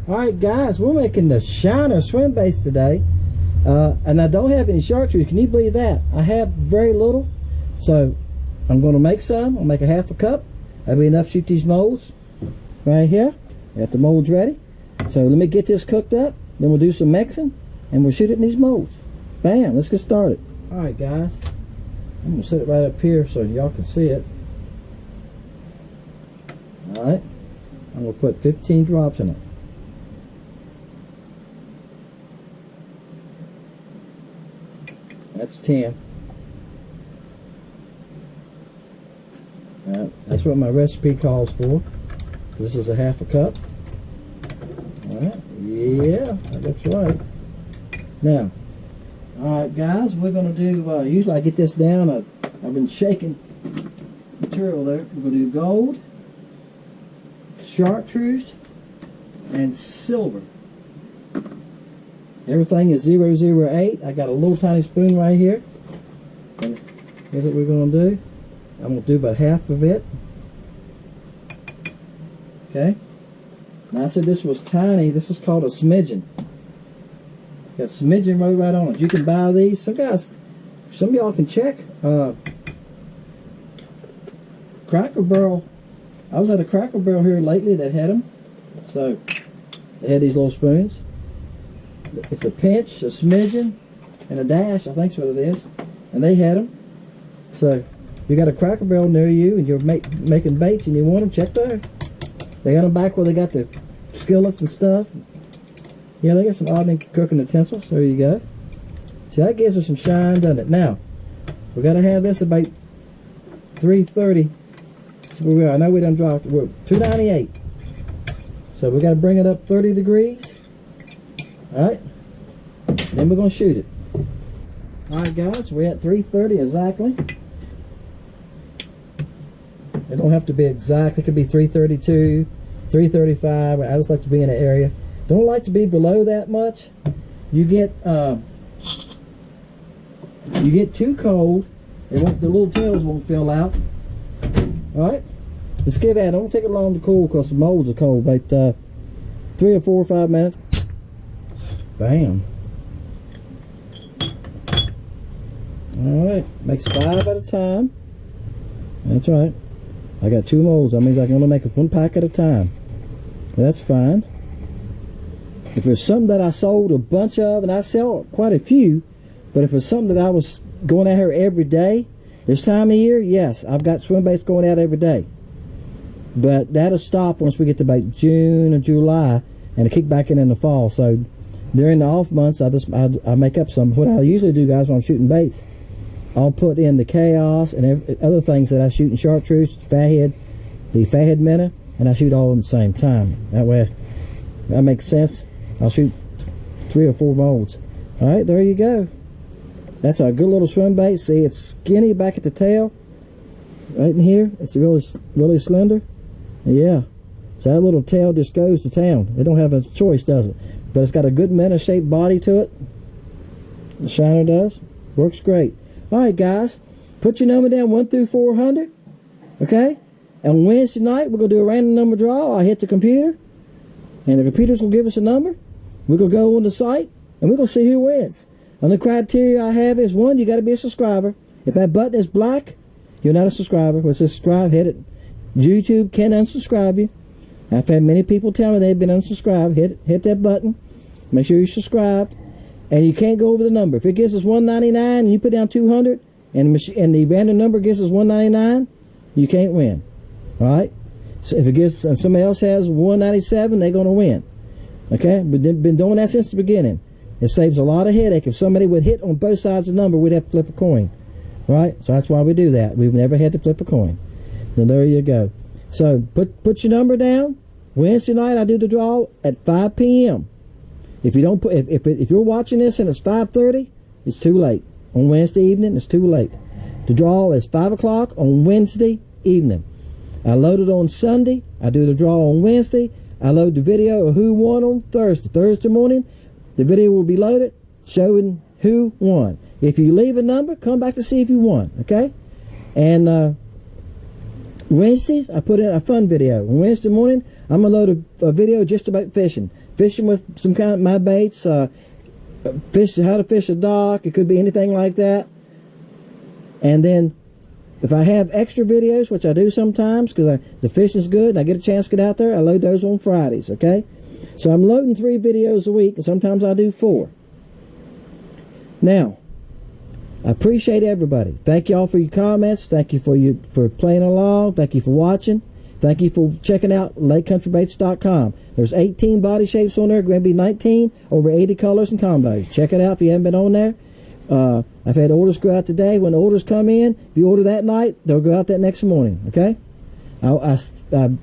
Alright guys, we're making the Shiner swim baits today, and I don't have any chartreuse. Can you believe that? I have very little, so I'm going to make some. I'll make a half a cup. That'll be enough to shoot these molds right here. Got the molds ready. So let me get this cooked up, then we'll do some mixing and we'll shoot it in these molds. Bam, let's get started. Alright guys, I'm going to set it right up here so y'all can see it. Alright, I'm going to put 15 drops in it. That's 10. That's what my recipe calls for. This is a half a cup. Alright, yeah, that's right. Now, alright guys, we're going to do, usually I get this down, I've been shaking material there. We're going to do gold, chartreuse, and silver. Everything is 008. I got a little tiny spoon right here. And here's what we're going to do. I'm going to do about half of it. Okay. Now I said this was tiny. This is called a smidgen. Got smidgen wrote right on it. You can buy these. Some of y'all can check. Cracker Barrel. I was at a Cracker Barrel here lately that had them. So they had these little spoons. It's a pinch, a smidgen, and a dash, I think is what it is. And they had them. So, if you got a Cracker Barrel near you and you're making baits and you want them, check there. They got them back where they got the skillets and stuff. Yeah, they got some odd cooking utensils. There you go. See, that gives us some shine, doesn't it? Now, we got to have this about 330. So we are. I know we done dropped. We're 298. So we got to bring it up 30 degrees. Alright, then we're going to shoot it. Alright guys, we're at 330 exactly. It don't have to be exact. It could be 332, 335. I just like to be in the area. Don't like to be below that much. You get too cold, the little tails won't fill out. Alright, let's get at it. Don't take it long to cool because the molds are cold. About 3 or 4 or 5 minutes. Bam. Alright, makes 5 at a time. That's right. I got 2 molds. That means I can only make 1 pack at a time. That's fine. If it's something that I sold a bunch of, and I sell quite a few, but if it's something that I was going out here every day, this time of year, yes, I've got swim baits going out every day. But that'll stop once we get to about June or July, and it'll kick back in the fall. So during the off months, I make up some. What I usually do, guys, when I'm shooting baits, I'll put in the chaos and other things that I shoot in chartreuse, fathead, the fathead minnow, and I shoot all of them at the same time. That way, that makes sense. I'll shoot 3 or 4 molds. All right, there you go. That's a good little swim bait. See, it's skinny back at the tail, right in here. It's really slender. Yeah. So that little tail just goes to town. It don't have a choice, does it? But it's got a good minnow-shaped body to it. The Shiner does. Works great. Alright guys, put your number down 1 through 400. Okay? And Wednesday night, we're going to do a random number draw. I hit the computer. And the computer's going to give us a number. We're going to go on the site. And we're going to see who wins. And the criteria I have is, 1, you got to be a subscriber. If that button is black, you're not a subscriber. Well, subscribe, hit it. YouTube can unsubscribe you. I've had many people tell me they've been unsubscribed. Hit that button. Make sure you're subscribed. And you can't go over the number. If it gives us 199 and you put down 200 and the random number gives us 199, you can't win. Alright? So if it gives, and somebody else has 197, they're going to win. Okay? But they've been doing that since the beginning. It saves a lot of headache. If somebody would hit on both sides of the number, we'd have to flip a coin. Right? So that's why we do that. We've never had to flip a coin. So there you go. So put your number down. Wednesday night I do the draw at 5 p.m. If you don't put, if you're watching this and it's 5:30, it's too late. On Wednesday evening, it's too late. The draw is 5 o'clock on Wednesday evening. I load it on Sunday. I do the draw on Wednesday. I load the video of who won on Thursday. Thursday morning, the video will be loaded showing who won. If you leave a number, come back to see if you won, okay? And Wednesdays, I put in a fun video. On Wednesday morning, I'm going to load a video just about fishing. Fishing with some kind of my baits, fish, how to fish a dock. It could be anything like that. And then if I have extra videos, which I do sometimes because the fishing's good and I get a chance to get out there, I load those on Fridays, okay? So I'm loading 3 videos a week, and sometimes I do 4. Now, I appreciate everybody. Thank y'all for your comments. Thank you for playing along. Thank you for watching. Thank you for checking out LakeCountryBaits.com. There's 18 body shapes on there. Going to be 19, over 80 colors and combos. Check it out if you haven't been on there. I've had orders go out today. When the orders come in, if you order that night, they'll go out that next morning. Okay? I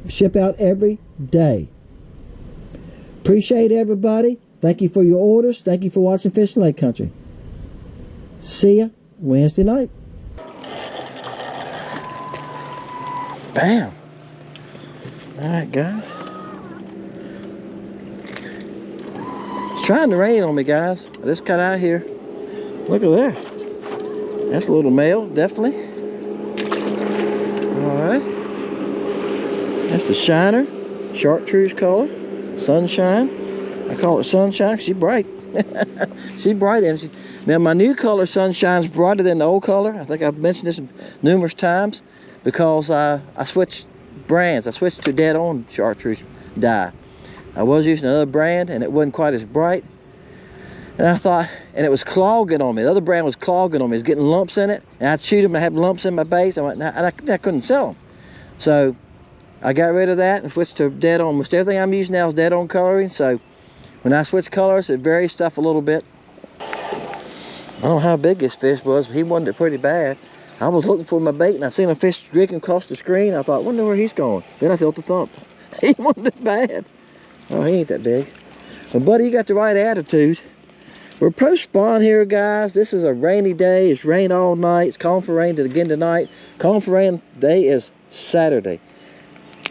ship out every day. Appreciate everybody. Thank you for your orders. Thank you for watching Fishing Lake Country. See ya Wednesday night. Bam. Alright, guys. It's trying to rain on me, guys. I just got out here. Look at there. That's a little male, definitely. Alright. That's the shiner. Chartreuse color. Sunshine. I call it sunshine because she's bright. She's bright, and now my new color Sunshine's brighter than the old color. I think I've mentioned this numerous times because I switched brands. I switched to dead on chartreuse dye. I was using another brand and it wasn't quite as bright, and I thought, and it was clogging on me. The other brand was clogging on me. It was getting lumps in it, and I'd shoot them and I had lumps in my baits. I went, and I couldn't sell them, so I got rid of that and switched to dead on. Most everything I'm using now is dead on coloring. So when I switch colors, it varies stuff a little bit. I don't know how big this fish was, but he wanted it pretty bad. I was looking for my bait, and I seen a fish drinking across the screen. I thought, wonder where he's going. Then I felt the thump. He wanted it bad. Oh, he ain't that big. But, buddy, you got the right attitude. We're post-spawn here, guys. This is a rainy day. It's rained all night. It's calling for rain again tonight. Calling for rain day is Saturday.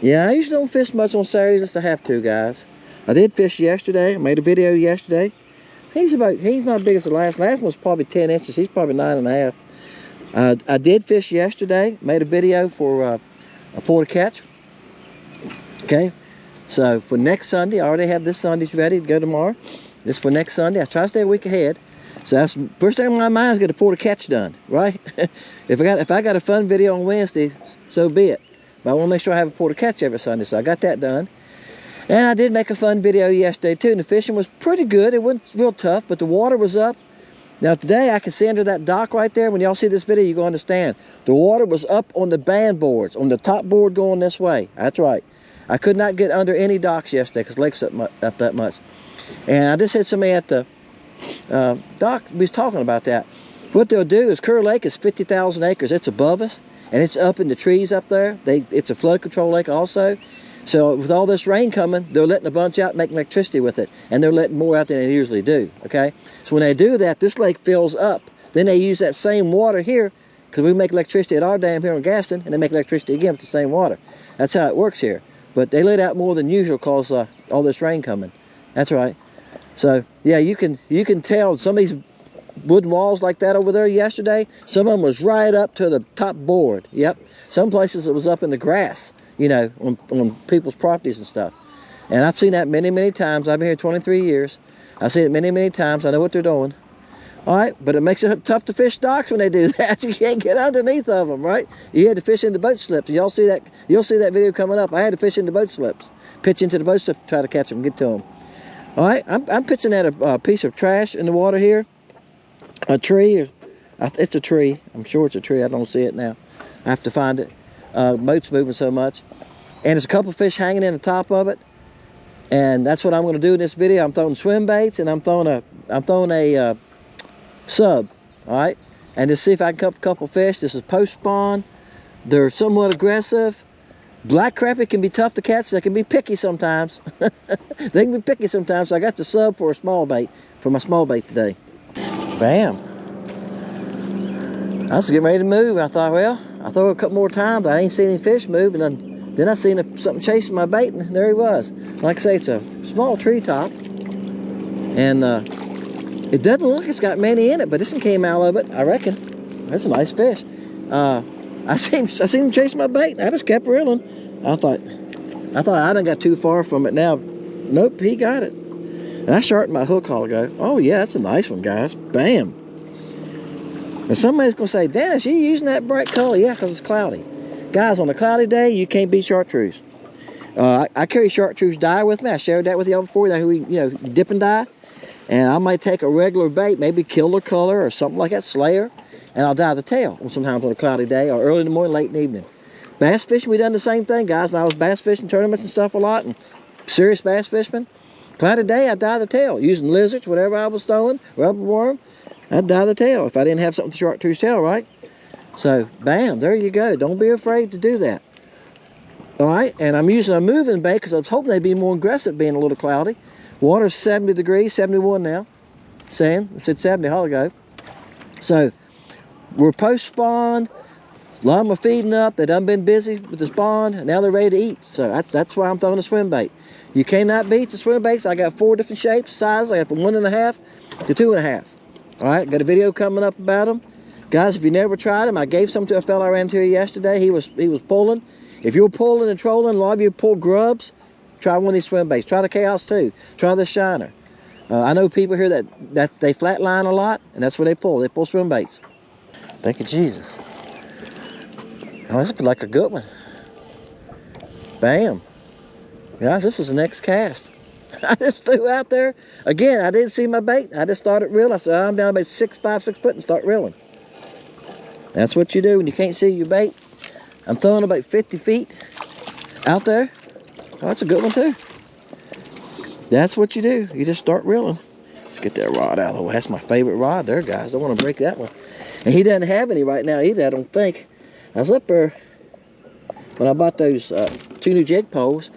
Yeah, I usually don't fish much on Saturdays unless I have to, guys. I did fish yesterday. I made a video yesterday. He's not as big as the last. Last one was probably 10 inches. He's probably 9.5. I did fish yesterday. Made a video for a pour to catch. Okay. So for next Sunday, I already have this Sunday's ready to go tomorrow. This for next Sunday. I try to stay a week ahead. So that's first thing on my mind is get a pour to catch done, right? If I got a fun video on Wednesday, so be it. But I want to make sure I have a pour to catch every Sunday. So I got that done. And I did make a fun video yesterday too, and the fishing was pretty good. It wasn't real tough, but the water was up. Now today I can see under that dock right there. When y'all see this video, you're going to understand. The water was up on the band boards, on the top board going this way. That's right. I could not get under any docks yesterday because the lake's up that much. And I just had somebody at the dock, we was talking about that. What they'll do is Kerr Lake is 50,000 acres. It's above us, and it's up in the trees up there. It's a flood control lake also. So with all this rain coming, they're letting a bunch out, making electricity with it. And they're letting more out than they usually do, okay? So when they do that, this lake fills up. Then they use that same water here, because we make electricity at our dam here in Gaston, and they make electricity again with the same water. That's how it works here. But they let out more than usual because all this rain coming. That's right. So, yeah, you can tell some of these wooden walls like that over there yesterday, some of them was right up to the top board. Yep. Some places it was up in the grass. You know, on people's properties and stuff. And I've seen that many, many times. I've been here 23 years. I've seen it many, many times. I know what they're doing. All right, but it makes it tough to fish docks when they do that. You can't get underneath of them, right? You had to fish into boat slips. Y'all see that? You'll see that video coming up. I had to fish into boat slips. Pitch into the boat slips to try to catch them and get to them. All right, I'm pitching at a piece of trash in the water here. A tree. It's a tree. I'm sure it's a tree. I don't see it now. I have to find it. Boat's moving so much, and there's a couple fish hanging in the top of it, and that's what I'm going to do in this video. I'm throwing swim baits, and I'm throwing a sub, all right, and just see if I can catch a couple fish. This is post spawn. They're somewhat aggressive. Black crappie can be tough to catch. They can be picky sometimes. They can be picky sometimes. So I got the sub for a small bait, for my small bait today. Bam. I was getting ready to move. I thought, well, I throw it a couple more times. I ain't seen any fish move, and then I seen something chasing my bait, and there he was. Like I say, it's a small treetop, and It doesn't look like it's got many in it, but this one came out of it, I reckon. That's a nice fish. I seen him chase my bait. I just kept reeling. I thought I done got too far from it now. Nope, he got it. And I sharpened my hook all ago. Oh yeah, that's a nice one, guys. Bam. And somebody's gonna say, Dennis, you using that bright color? Yeah, because it's cloudy. Guys, on a cloudy day, you can't beat chartreuse. I carry chartreuse dye with me. I shared that with y'all before. That we, dip and dye. And I might take a regular bait, maybe Killer Color or something like that, Slayer, and I'll dye the tail sometimes on a cloudy day or early in the morning, late in the evening. Bass fishing, we done the same thing, guys. When I was bass fishing tournaments and stuff a lot, and serious bass fisherman, cloudy day, I dye the tail using lizards, whatever I was throwing, rubber worm. I'd dye the tail if I didn't have something to chartreuse tail, right? So, bam, there you go. Don't be afraid to do that. All right, and I'm using a moving bait because I was hoping they'd be more aggressive being a little cloudy. Water's 70 degrees, 71 now. I said 70 a while ago. So, we're post-spawn. A lot of them are feeding up. They done been busy with the spawn, and now they're ready to eat. So, that's why I'm throwing a swim bait. You cannot beat the swim baits. I got 4 different shapes, sizes. I got from 1.5 to 2.5. All right, got a video coming up about them. Guys, if you never tried them, I gave some to a fella I ran into yesterday. He was pulling. If you're pulling and trolling, a lot of you pull grubs, try one of these swim baits. Try the Chaos 2. Try the Shiner. I know people here that they flatline a lot, and that's what they pull. They pull swim baits. Thank you, Jesus. Oh, this looks like a good one. Bam. Guys, this was the next cast. I just threw out there. Again, I didn't see my bait. I just started reeling. I said, I'm down about 5, 6 foot and start reeling. That's what you do when you can't see your bait. I'm throwing about 50 feet out there. Oh, that's a good one too. That's what you do. You just start reeling. Let's get that rod out of the way. That's my favorite rod there, guys. Don't want to break that one. And he doesn't have any right now either, I don't think. I was up there when I bought those 2 new jig poles.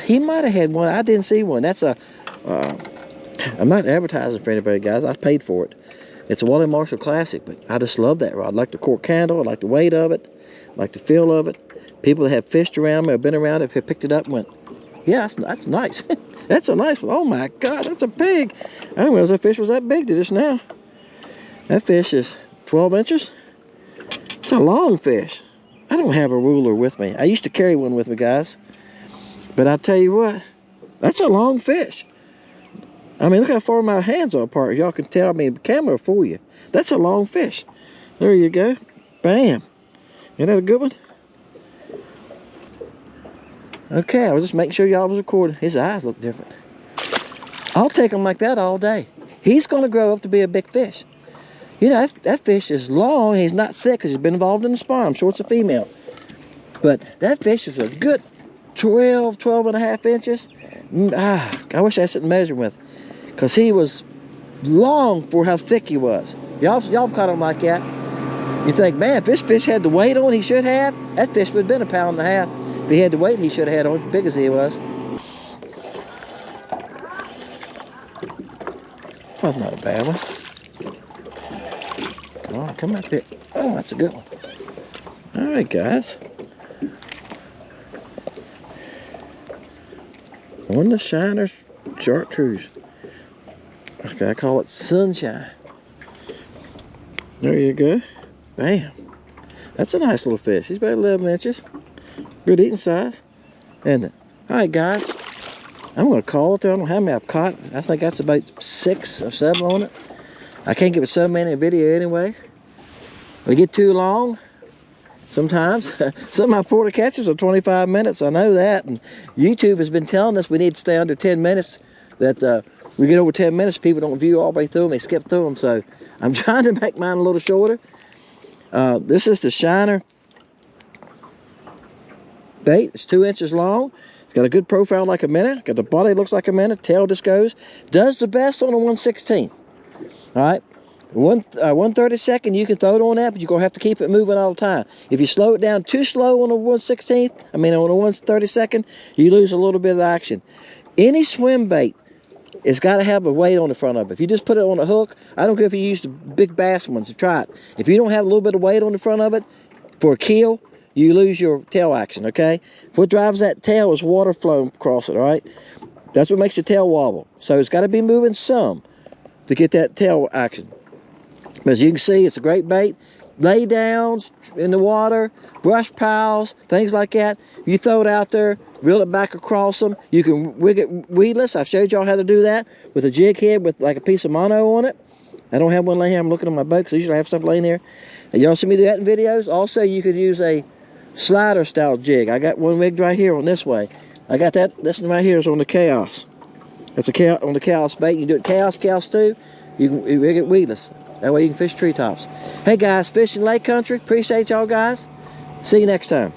He might have had one. I didn't see one. That's a, I'm not advertising for anybody, guys. I paid for it. It's a Wally Marshall Classic, but I just love that rod. I like the cork handle. I like the weight of it. I like the feel of it. People that have fished around me or been around it have picked it up and went, yeah, that's nice. That's a nice one. Oh my God, that's a pig. I didn't realize that fish was that big to this now. That fish is 12 inches. It's a long fish. I don't have a ruler with me. I used to carry one with me, guys. But I tell you what, that's a long fish. I mean, look how far my hands are apart. Y'all can tell. I mean, the camera will fool you. That's a long fish. There you go. Bam. Isn't that a good one? Okay, I was just making sure y'all was recording. His eyes look different. I'll take him like that all day. He's going to grow up to be a big fish. You know, that fish is long. He's not thick because he's been involved in the spawn. I'm sure it's a female. But that fish is a good 12 and a half inches. I wish I had something to measure with, because he was long for how thick he was. Y'all caught him like that. You think, man, if this fish had the weight on he should have, that fish would have been 1.5 pounds. If he had the weight he should have had on, as big as he was. That's not a bad one. Come on, come up here. Oh, that's a good one. All right, guys. One of the Shiner's chartreuse. Okay, I call it Sunshine. There you go. Bam. That's a nice little fish. He's about 11 inches. Good eating size. Isn't it? Alright, guys. I'm going to call it there. I don't know how many I've caught. I think that's about 6 or 7 on it. I can't give it so many in video anyway. They get too long. Sometimes. Some of my porta catches are 25 minutes. I know that. And YouTube has been telling us we need to stay under 10 minutes. That we get over 10 minutes, people don't view all the way through them. They skip through them. So I'm trying to make mine a little shorter. This is the Shiner bait. It's 2 inches long. It's got a good profile like a minnow. Got the body looks like a minnow. Tail just goes. Does the best on a 1/16. All right. 1/32 you can throw it on that, but you're going to have to keep it moving all the time. If you slow it down too slow on a 1/16, I mean on a 1/32, you lose a little bit of action. Any swim bait, it's got to have a weight on the front of it. If you just put it on a hook, I don't care if you use the big bass ones to try it. If you don't have a little bit of weight on the front of it for a kill, you lose your tail action, okay? What drives that tail is water flow across it, all right? That's what makes the tail wobble. So it's got to be moving some. to get that tail action. But as you can see, it's a great bait. Lay downs in the water, brush piles, things like that. You throw it out there, reel it back across them. You can rig it weedless. I've showed y'all how to do that with a jig head with like a piece of mono on it. I don't have one laying here. I'm looking on my boat because usually I have stuff laying here. And y'all see me do that in videos. Also, you could use a slider style jig. I got one rigged right here on this way. I got that. This one right here is on the Chaos. It's on the Chaos bait. You can do it Chaos 2. You can rig it weedless. That way you can fish treetops. Hey guys, fishing lake country. Appreciate y'all guys. See you next time.